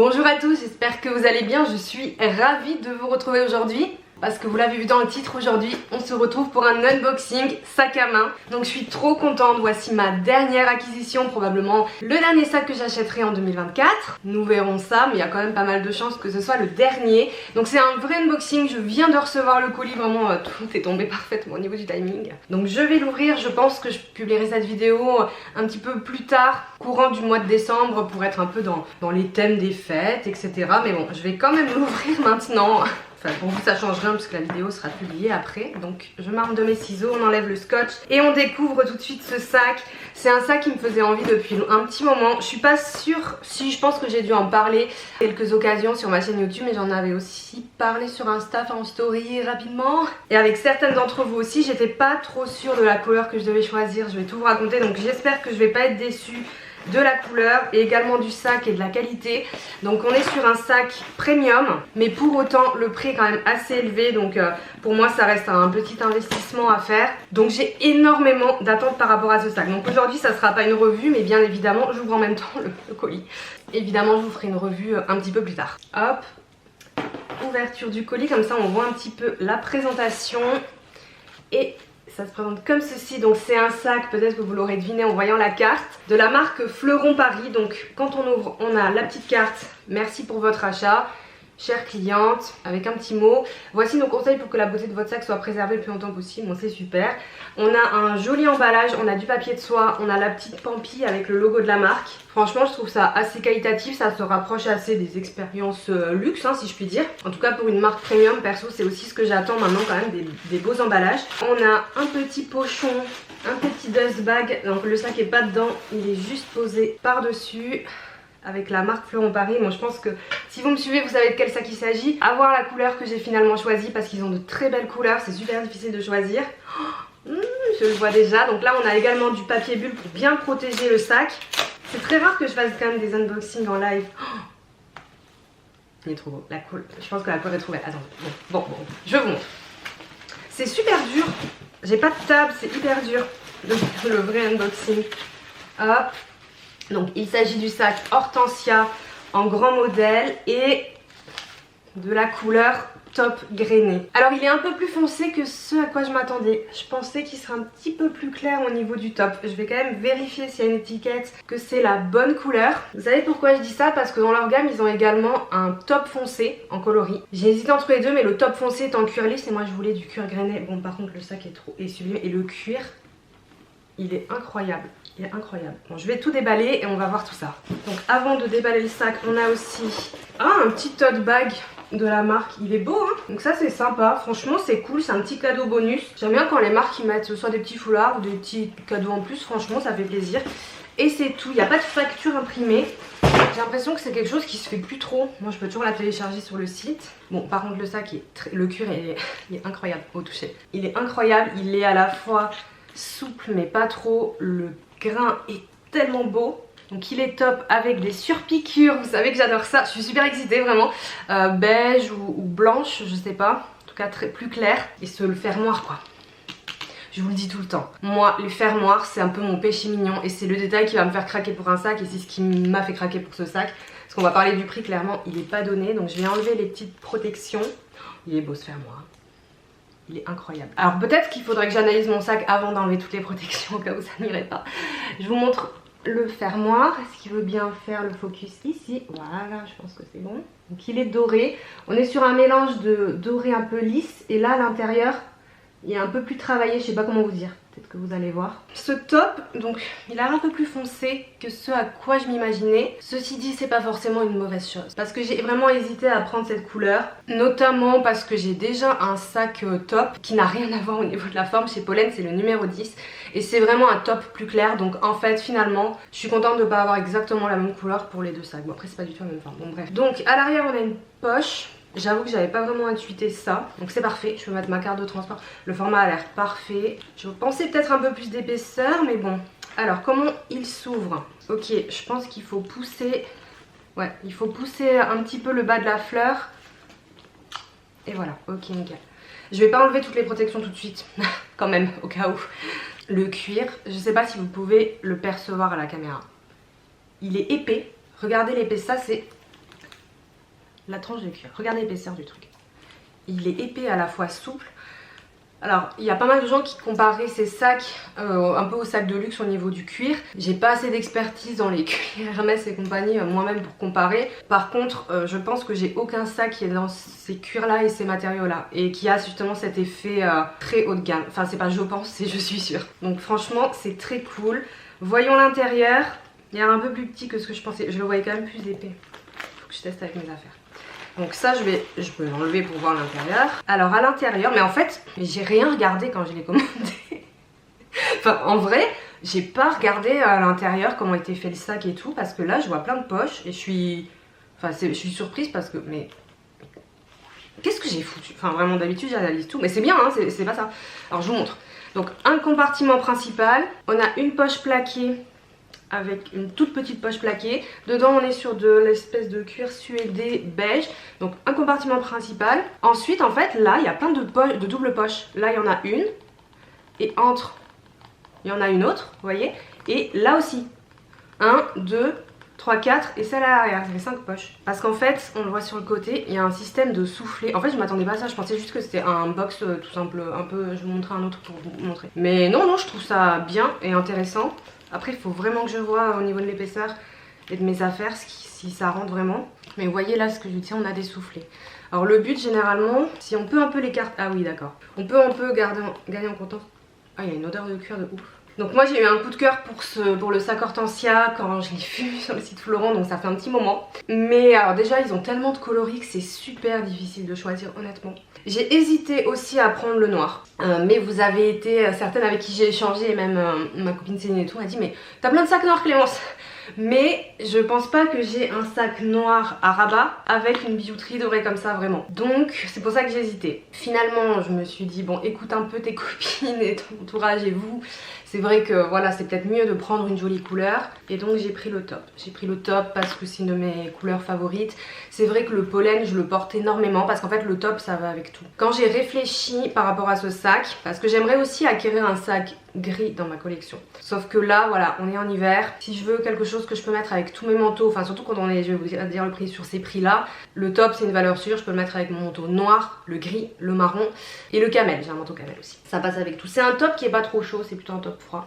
Bonjour à tous, j'espère que vous allez bien. Je suis ravie de vous retrouver aujourd'hui. Parce que vous l'avez vu dans le titre, aujourd'hui on se retrouve pour un unboxing sac à main. Donc je suis trop contente, voici ma dernière acquisition, probablement le dernier sac que j'achèterai en 2024. Nous verrons ça, mais il y a quand même pas mal de chances que ce soit le dernier. Donc c'est un vrai unboxing, je viens de recevoir le colis, vraiment tout est tombé parfaitement au niveau du timing. Donc je vais l'ouvrir, je pense que je publierai cette vidéo un petit peu plus tard, courant du mois de décembre, pour être un peu dans les thèmes des fêtes, etc. Mais bon, je vais quand même l'ouvrir maintenant. Enfin pour vous ça change rien parce que la vidéo sera publiée après. Donc je m'arme de mes ciseaux, on enlève le scotch et on découvre tout de suite ce sac. C'est un sac qui me faisait envie depuis un petit moment. Je suis pas sûre si, je pense que j'ai dû en parler quelques occasions sur ma chaîne YouTube, mais j'en avais aussi parlé sur Insta, en story rapidement. Et avec certaines d'entre vous aussi, j'étais pas trop sûre de la couleur que je devais choisir. Je vais tout vous raconter, donc j'espère que je vais pas être déçue de la couleur et également du sac et de la qualité. Donc on est sur un sac premium, mais pour autant le prix est quand même assez élevé, donc pour moi ça reste un petit investissement à faire. Donc j'ai énormément d'attentes par rapport à ce sac. Donc aujourd'hui ça sera pas une revue, mais bien évidemment j'ouvre en même temps le colis. Évidemment je vous ferai une revue un petit peu plus tard. Hop, ouverture du colis, comme ça on voit un petit peu la présentation. Et ça se présente comme ceci, donc c'est un sac, peut-être que vous l'aurez deviné en voyant la carte, de la marque Fleuron Paris. Donc quand on ouvre, on a la petite carte, merci pour votre achat, chère cliente, avec un petit mot. Voici nos conseils pour que la beauté de votre sac soit préservée le plus longtemps possible. Bon, c'est super. On a un joli emballage, on a du papier de soie, on a la petite pampille avec le logo de la marque. Franchement je trouve ça assez qualitatif, ça se rapproche assez des expériences luxe si je puis dire. En tout cas pour une marque premium, perso c'est aussi ce que j'attends maintenant quand même, des beaux emballages. On a un petit pochon, un petit dust bag, donc le sac est pas dedans, il est juste posé par dessus. Avec la marque Fleuron Paris. Moi je pense que si vous me suivez vous savez de quel sac il s'agit. À voir la couleur que j'ai finalement choisie parce qu'ils ont de très belles couleurs, c'est super difficile de choisir. Je le vois déjà. Donc là on a également du papier bulle pour bien protéger le sac. C'est très rare que je fasse quand même des unboxings en live. Il est trop beau, la couleur. Je pense que la couleur est trop belle. Attends, bon, je vous montre. C'est super dur, j'ai pas de table, c'est hyper dur le vrai unboxing. Hop. Donc il s'agit du sac Hortensia en grand modèle et de la couleur top grainé. Alors il est un peu plus foncé que ce à quoi je m'attendais. Je pensais qu'il serait un petit peu plus clair au niveau du top. Je vais quand même vérifier s'il y a une étiquette que c'est la bonne couleur. Vous savez pourquoi je dis ça? Parce que dans leur gamme ils ont également un top foncé en coloris. J'ai hésité entre les deux, mais le top foncé est en cuir lisse et moi je voulais du cuir grainé. Bon par contre le sac est sublime et le cuir il est incroyable. Il est incroyable. Bon, je vais tout déballer et on va voir tout ça. Donc avant de déballer le sac, on a aussi un petit tote bag de la marque. Il est beau Donc ça c'est sympa. Franchement c'est cool, c'est un petit cadeau bonus. J'aime bien quand les marques ils mettent soit des petits foulards ou des petits cadeaux en plus. Franchement ça fait plaisir. Et c'est tout. Il n'y a pas de facture imprimée. J'ai l'impression que c'est quelque chose qui se fait plus trop. Moi je peux toujours la télécharger sur le site. Bon par contre le sac, le cuir il est incroyable au toucher. Il est incroyable. Il est à la fois souple mais pas trop. Le grain est tellement beau. Donc il est top avec des surpiqûres. Vous savez que j'adore ça. Je suis super excitée vraiment. Beige ou blanche, je sais pas. En tout cas plus clair. Et le fermoir quoi. Je vous le dis tout le temps. Moi les fermoirs c'est un peu mon péché mignon. Et c'est le détail qui va me faire craquer pour un sac. Et c'est ce qui m'a fait craquer pour ce sac. Parce qu'on va parler du prix, clairement il est pas donné. Donc je vais enlever les petites protections. Il est beau ce fermoir. Il est incroyable. Alors peut-être qu'il faudrait que j'analyse mon sac avant d'enlever toutes les protections au cas où ça n'irait pas. Je vous montre le fermoir. Est-ce qu'il veut bien faire le focus ici? Voilà, je pense que c'est bon. Donc il est doré. On est sur un mélange de doré un peu lisse. Et là à l'intérieur, il est un peu plus travaillé. Je sais pas comment vous dire. Peut-être que vous allez voir. Ce top, donc il a un peu plus foncé que ce à quoi je m'imaginais. Ceci dit, c'est pas forcément une mauvaise chose. Parce que j'ai vraiment hésité à prendre cette couleur. Notamment parce que j'ai déjà un sac top qui n'a rien à voir au niveau de la forme. Chez Pollen, c'est le numéro 10. Et c'est vraiment un top plus clair. Donc en fait, finalement, je suis contente de ne pas avoir exactement la même couleur pour les deux sacs. Bon, après, c'est pas du tout la même forme. Bon, bref. Donc à l'arrière, on a une poche. J'avoue que j'avais pas vraiment intuité ça. Donc c'est parfait, je peux mettre ma carte de transport. Le format a l'air parfait. Je pensais peut-être un peu plus d'épaisseur, mais bon. Alors comment il s'ouvre? Ok, je pense qu'il faut pousser. Ouais, il faut pousser un petit peu le bas de la fleur. Et voilà, ok nickel. Je vais pas enlever toutes les protections tout de suite. Quand même, au cas où. Le cuir, je sais pas si vous pouvez le percevoir à la caméra. Il est épais. Regardez l'épaisseur, c'est la tranche de cuir. Regardez l'épaisseur du truc. Il est épais à la fois souple. Alors, il y a pas mal de gens qui comparaient ces sacs un peu aux sacs de luxe au niveau du cuir. J'ai pas assez d'expertise dans les cuirs Hermès et compagnie moi-même pour comparer. Par contre, je pense que j'ai aucun sac qui est dans ces cuirs-là et ces matériaux-là. Et qui a justement cet effet très haut de gamme. Enfin, c'est pas je pense, c'est je suis sûre. Donc franchement, c'est très cool. Voyons l'intérieur. Il y a un peu plus petit que ce que je pensais. Je le voyais quand même plus épais. Faut que je teste avec mes affaires. Donc ça je peux l'enlever pour voir l'intérieur. Alors à l'intérieur, mais en fait j'ai rien regardé quand je l'ai commandé. Enfin en vrai j'ai pas regardé à l'intérieur comment était fait le sac et tout. Parce que là je vois plein de poches et je suis surprise parce que mais qu'est-ce que j'ai foutu? Enfin vraiment d'habitude j'analyse tout. Mais c'est bien hein, c'est pas ça. Alors je vous montre. Donc un compartiment principal. On a une poche plaquée avec une toute petite poche plaquée. Dedans on est sur de l'espèce de cuir suédé beige. Donc un compartiment principal. Ensuite en fait là il y a plein de poches, de doubles poches. Là il y en a une. Et entre il y en a une autre, vous voyez. Et là aussi 1, 2, 3, 4 et celle à l'arrière, ça fait 5 poches. Parce qu'en fait, on le voit sur le côté, il y a un système de soufflet. En fait, je m'attendais pas à ça, je pensais juste que c'était un box tout simple, un peu, je vais vous montrer un autre pour vous montrer. Mais non, je trouve ça bien et intéressant. Après, il faut vraiment que je vois au niveau de l'épaisseur et de mes affaires si ça rentre vraiment. Mais vous voyez là, ce que je tiens, on a des soufflets. Alors le but, généralement, si on peut un peu l'écarter... Ah oui, d'accord. On peut un peu gagner en contenance. Ah, il y a une odeur de cuir de ouf. Donc moi j'ai eu un coup de cœur pour le sac Hortensia quand je l'ai vu sur le site Florent, donc ça fait un petit moment. Mais alors déjà ils ont tellement de coloris que c'est super difficile de choisir honnêtement. J'ai hésité aussi à prendre le noir, mais vous avez été certaines avec qui j'ai échangé et même ma copine Céline et tout m'a dit mais t'as plein de sacs noirs Clémence. Mais je pense pas que j'ai un sac noir à rabat avec une bijouterie dorée comme ça vraiment. Donc c'est pour ça que j'ai hésité. Finalement je me suis dit bon écoute un peu tes copines et ton entourage et vous. C'est vrai que voilà c'est peut-être mieux de prendre une jolie couleur. Et donc j'ai pris le top. J'ai pris le top parce que c'est une de mes couleurs favorites. C'est vrai que le pollen je le porte énormément parce qu'en fait le top ça va avec tout. Quand j'ai réfléchi par rapport à ce sac, parce que j'aimerais aussi acquérir un sac gris dans ma collection. Sauf que là voilà on est en hiver. Si je veux quelque chose que je peux mettre avec tous mes manteaux, enfin surtout quand on est, je vais vous dire le prix sur ces prix là, le top c'est une valeur sûre, je peux le mettre avec mon manteau noir, le gris, le marron et le camel, j'ai un manteau camel aussi. Ça passe avec tout. C'est un top qui est pas trop chaud, c'est plutôt un top froid.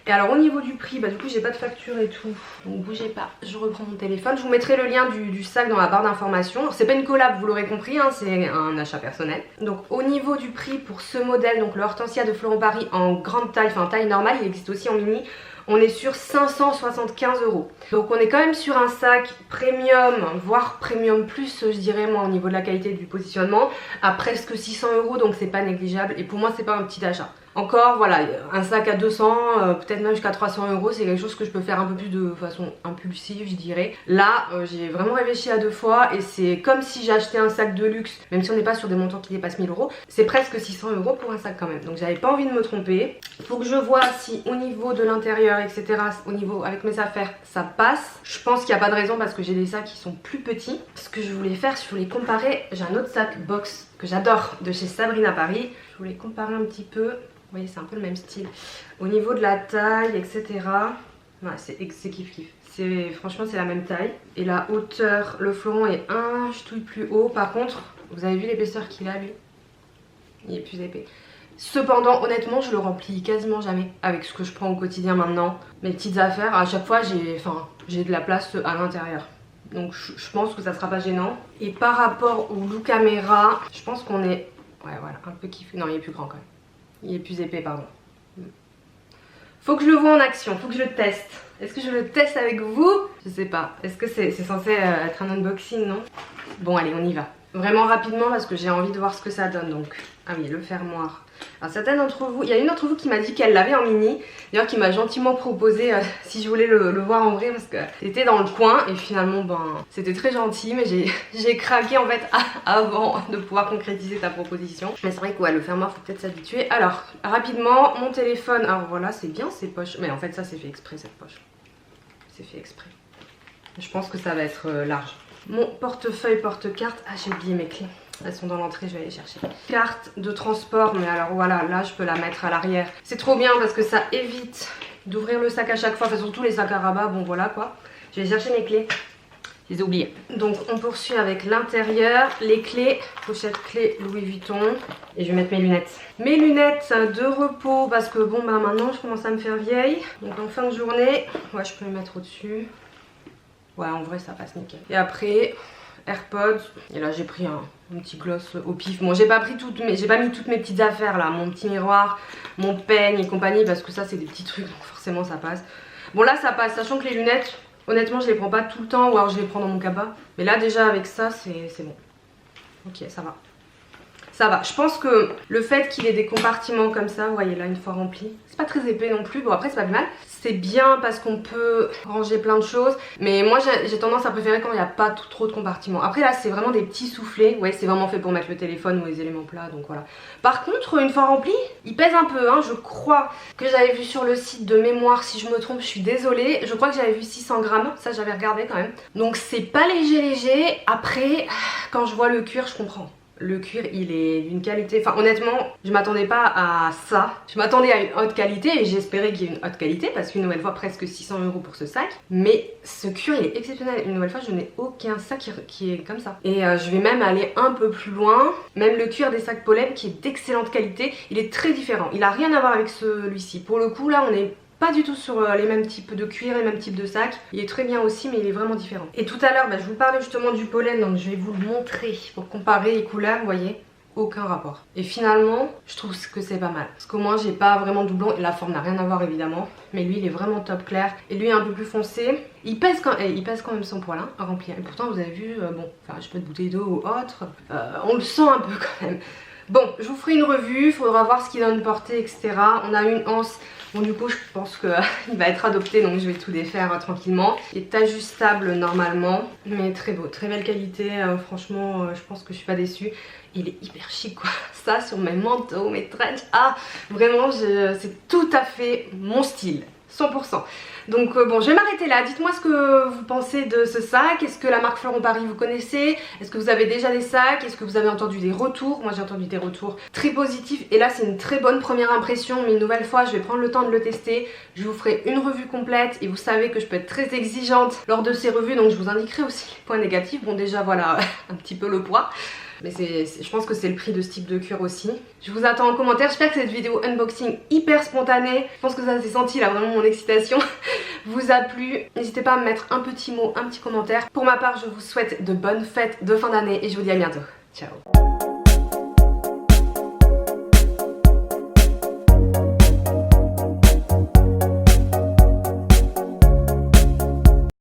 Et alors au niveau du prix, bah du coup j'ai pas de facture et tout, donc bougez pas, je reprends mon téléphone. Je vous mettrai le lien du sac dans la barre d'informations. C'est pas une collab, vous l'aurez compris, hein, c'est un achat personnel. Donc au niveau du prix pour ce modèle, donc le Hortensia de Florent Paris en grande taille, enfin taille normale, il existe aussi en mini. On est sur 575 €. Donc on est quand même sur un sac premium, voire premium plus je dirais moi au niveau de la qualité du positionnement, à presque 600 €, donc c'est pas négligeable et pour moi c'est pas un petit achat. Encore voilà, un sac à 200, peut-être même jusqu'à 300 €, c'est quelque chose que je peux faire un peu plus de façon impulsive je dirais. Là j'ai vraiment réfléchi à deux fois et c'est comme si j'achetais un sac de luxe, même si on n'est pas sur des montants qui dépassent 1000 €, c'est presque 600 € pour un sac quand même. Donc j'avais pas envie de me tromper. Faut que je vois si au niveau de l'intérieur etc, au niveau avec mes affaires ça passe. Je pense qu'il n'y a pas de raison parce que j'ai des sacs qui sont plus petits. Ce que je voulais faire, je voulais comparer, j'ai un autre sac box que j'adore de chez Sabrina Paris. Je voulais comparer un petit peu. Vous voyez c'est un peu le même style. Au niveau de la taille etc, ouais, c'est kiff kiff. Franchement c'est la même taille. Et la hauteur, le fleuron est un ch'touille plus haut. Par contre, vous avez vu l'épaisseur qu'il a lui? Il est plus épais. Cependant honnêtement je le remplis quasiment jamais avec ce que je prends au quotidien maintenant. Mes petites affaires, à chaque fois j'ai de la place à l'intérieur. Donc je pense que ça sera pas gênant. Et par rapport au look caméra, je pense qu'on est... Ouais voilà, un peu kiffé. Non il est plus grand quand même. Il est plus épais pardon. Faut que je le vois en action, faut que je le teste. Est-ce que je le teste avec vous? Je sais pas. Est-ce que c'est censé être un unboxing, non? Bon allez on y va. Vraiment rapidement parce que j'ai envie de voir ce que ça donne donc. Ah oui le fermoir. Alors certaines d'entre vous, il y a une d'entre vous qui m'a dit qu'elle l'avait en mini. D'ailleurs qui m'a gentiment proposé si je voulais le voir en vrai parce que c'était dans le coin. Et finalement ben c'était très gentil mais j'ai craqué en fait avant de pouvoir concrétiser ta proposition. Mais c'est vrai que ouais, le fermoir faut peut-être s'habituer. Alors rapidement mon téléphone, alors voilà c'est bien ces poches. Mais en fait ça c'est fait exprès cette poche. C'est fait exprès. Je pense que ça va être large. Mon portefeuille porte-carte, ah j'ai oublié mes clés. Elles sont dans l'entrée, je vais aller chercher. Carte de transport, mais alors voilà, là je peux la mettre à l'arrière. C'est trop bien parce que ça évite d'ouvrir le sac à chaque fois, enfin surtout les sacs à rabat, bon voilà quoi. Je vais chercher mes clés. les ai oubliés. Donc on poursuit avec l'intérieur, les clés, pochette clé Louis Vuitton. Et je vais mettre mes lunettes. Mes lunettes de repos parce que bon bah maintenant je commence à me faire vieille. Donc en fin de journée, ouais je peux les mettre au-dessus. Ouais en vrai ça passe nickel. Et après, AirPods. Et là j'ai pris un petit gloss au pif. Bon j'ai pas mis toutes mes petites affaires là. Mon petit miroir, mon peigne et compagnie. Parce que ça c'est des petits trucs donc forcément ça passe. Bon là ça passe, sachant que les lunettes, honnêtement je les prends pas tout le temps ou alors je les prends dans mon cabas. Mais là déjà avec ça c'est bon. Ok ça va. Ça va, je pense que le fait qu'il ait des compartiments comme ça, vous voyez là une fois rempli, c'est pas très épais non plus, bon après c'est pas plus mal. C'est bien parce qu'on peut ranger plein de choses, mais moi j'ai tendance à préférer quand il n'y a pas trop de compartiments. Après là c'est vraiment des petits soufflets, ouais c'est vraiment fait pour mettre le téléphone ou les éléments plats, donc voilà. Par contre une fois rempli, il pèse un peu, hein, je crois que j'avais vu sur le site de mémoire, si je me trompe je suis désolée, je crois que j'avais vu 600 grammes, ça j'avais regardé quand même. Donc c'est pas léger, après quand je vois le cuir je comprends. Le cuir il est d'une qualité, enfin honnêtement je m'attendais pas à ça. Je m'attendais à une haute qualité et j'espérais qu'il y ait une haute qualité parce qu'une nouvelle fois presque 600 € pour ce sac. Mais ce cuir il est exceptionnel, une nouvelle fois je n'ai aucun sac qui est comme ça. Et je vais même aller un peu plus loin, même le cuir des sacs Pollen qui est d'excellente qualité, il est très différent. Il a rien à voir avec celui-ci. Pour le coup là on est pas du tout sur les mêmes types de cuir, les mêmes types de sacs. Il est très bien aussi mais il est vraiment différent. Et tout à l'heure je vous parlais justement du pollen, donc je vais vous le montrer pour comparer les couleurs, vous voyez, aucun rapport. Et finalement je trouve que c'est pas mal parce qu'au moins j'ai pas vraiment de doublon et la forme n'a rien à voir évidemment. Mais lui il est vraiment top clair et lui est un peu plus foncé. Il pèse quand même son poil hein, à remplir. Et pourtant vous avez vu, bon, enfin je sais pas de bouteille d'eau ou autre, on le sent un peu quand même. Bon, je vous ferai une revue, il faudra voir ce qu'il donne portée, etc. On a une anse. Bon du coup je pense qu'il va être adopté donc je vais tout défaire tranquillement. Il est ajustable normalement mais très beau, très belle qualité, franchement je pense que je suis pas déçue. Il est hyper chic quoi, ça sur mes manteaux, mes trench, ah vraiment c'est tout à fait mon style, 100%. Donc bon je vais m'arrêter là, dites-moi ce que vous pensez de ce sac, est-ce que la marque Fleuron Paris vous connaissez, est-ce que vous avez déjà des sacs, est-ce que vous avez entendu des retours, moi j'ai entendu des retours très positifs et là c'est une très bonne première impression mais une nouvelle fois je vais prendre le temps de le tester, je vous ferai une revue complète et vous savez que je peux être très exigeante lors de ces revues donc je vous indiquerai aussi les points négatifs, bon déjà voilà un petit peu le poids. Mais je pense que c'est le prix de ce type de cuir aussi. Je vous attends en commentaire, j'espère que cette vidéo unboxing hyper spontanée, je pense que ça s'est senti là vraiment mon excitation, vous a plu. N'hésitez pas à me mettre un petit mot, un petit commentaire. Pour ma part je vous souhaite de bonnes fêtes de fin d'année et je vous dis à bientôt. Ciao.